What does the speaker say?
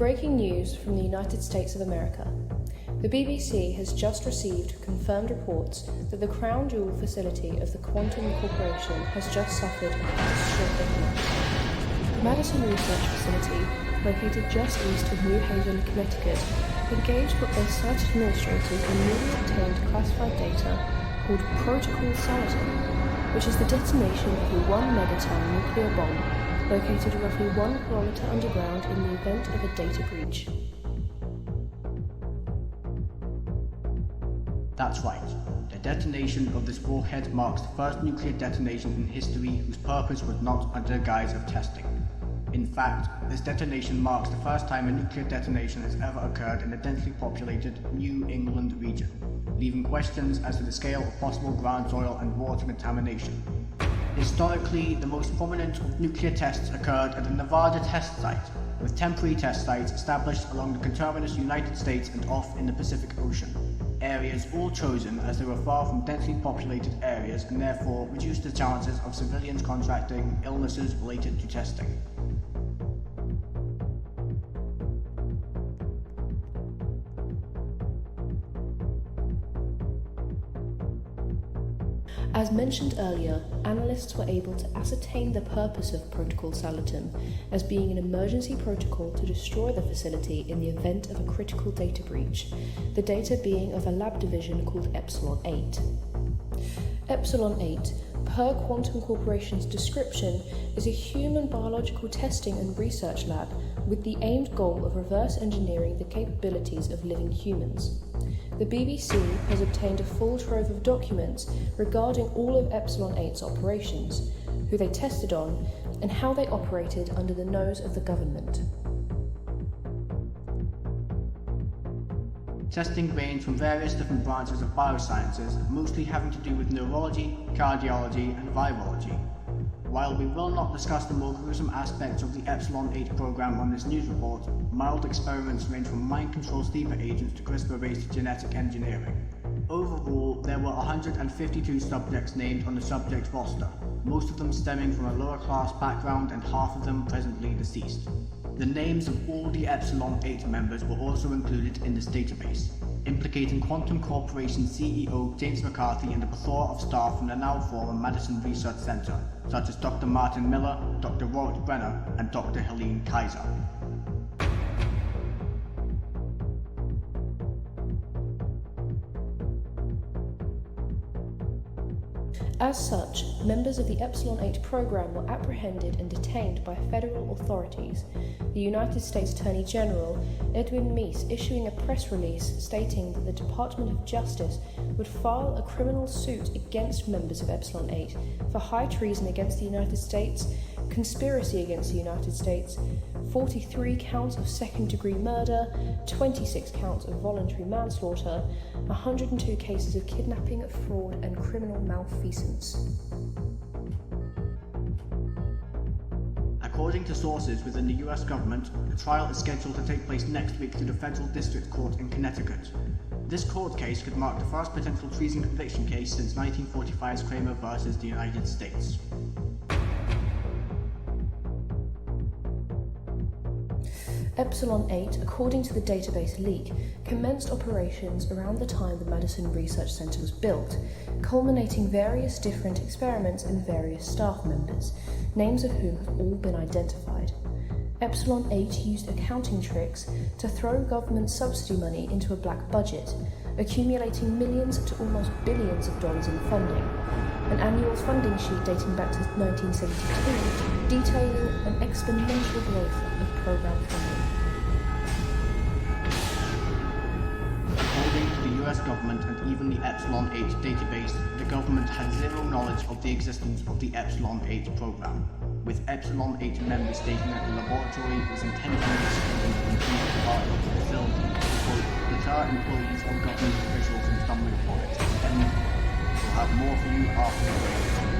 breaking news from the United States of America. The BBC has just received confirmed reports that the crown jewel facility of the Quantum Corporation has just suffered a catastrophic loss. The Madison Research Facility, located just east of New Haven, Connecticut, engaged what their site administrators in newly obtained classified data called Protocol Salatin, which is the detonation of a 1 megaton nuclear bomb located roughly 1 kilometer underground in the event of a data breach. That's right. The detonation of this warhead marks the first nuclear detonation in history whose purpose was not under the guise of testing. In fact, this detonation marks the first time a nuclear detonation has ever occurred in a densely populated New England region, leaving questions as to the scale of possible ground soil and water contamination. Historically, the most prominent nuclear tests occurred at the Nevada test site, with temporary test sites established along the conterminous United States and off in the Pacific Ocean. Areas all chosen as they were far from densely populated areas and therefore reduced the chances of civilians contracting illnesses related to testing. As mentioned earlier, analysts were able to ascertain the purpose of Protocol Salatin as being an emergency protocol to destroy the facility in the event of a critical data breach, the data being of a lab division called Epsilon 8. Epsilon 8, per Quantum Corporation's description, is a human biological testing and research lab with the aimed goal of reverse engineering the capabilities of living humans. The BBC has obtained a full trove of documents regarding all of Epsilon 8's operations, who they tested on, and how they operated under the nose of the government. Testing ranged from various different branches of biosciences, mostly having to do with neurology, cardiology, and virology. While we will not discuss the more gruesome aspects of the Epsilon 8 program on this news report, mild experiments range from mind control sleeper agents to CRISPR-based genetic engineering. Overall, there were 152 subjects named on the subject roster, most of them stemming from a lower class background and half of them presently deceased. The names of all the Epsilon 8 members were also included in this database, implicating Quantum Corporation CEO James McCarthy and a plethora of staff from the now former Madison Research Center, such as Dr. Martin Miller, Dr. Robert Brenner, and Dr. Helene Kaiser. As such, members of the Epsilon 8 program were apprehended and detained by federal authorities, the United States Attorney General Edwin Meese issuing a press release stating that the Department of Justice would file a criminal suit against members of Epsilon 8 for high treason against the United States, conspiracy against the United States, 43 counts of second-degree murder, 26 counts of voluntary manslaughter, 102 cases of kidnapping, fraud, and criminal malfeasance. According to sources within the US government, the trial is scheduled to take place next week through the Federal District Court in Connecticut. This court case could mark the first potential treason conviction case since 1945's Kramer versus the United States. Epsilon 8, according to the database leak, commenced operations around the time the Madison Research Center was built, culminating various different experiments and various staff members, names of whom have all been identified. Epsilon 8 used accounting tricks to throw government subsidy money into a black budget, accumulating millions to almost billions of dollars in funding. An annual funding sheet dating back to 1972 detailing an exponential growth of program funding. According to the US government and even the Epsilon 8 database, the government has zero knowledge of the existence of the Epsilon 8 program, with Epsilon 8 members stating that the laboratory was intentionally disclosed and treated as part of the facility to, quote, deter employees or government officials from stumbling upon it. And we'll have more for you after the break.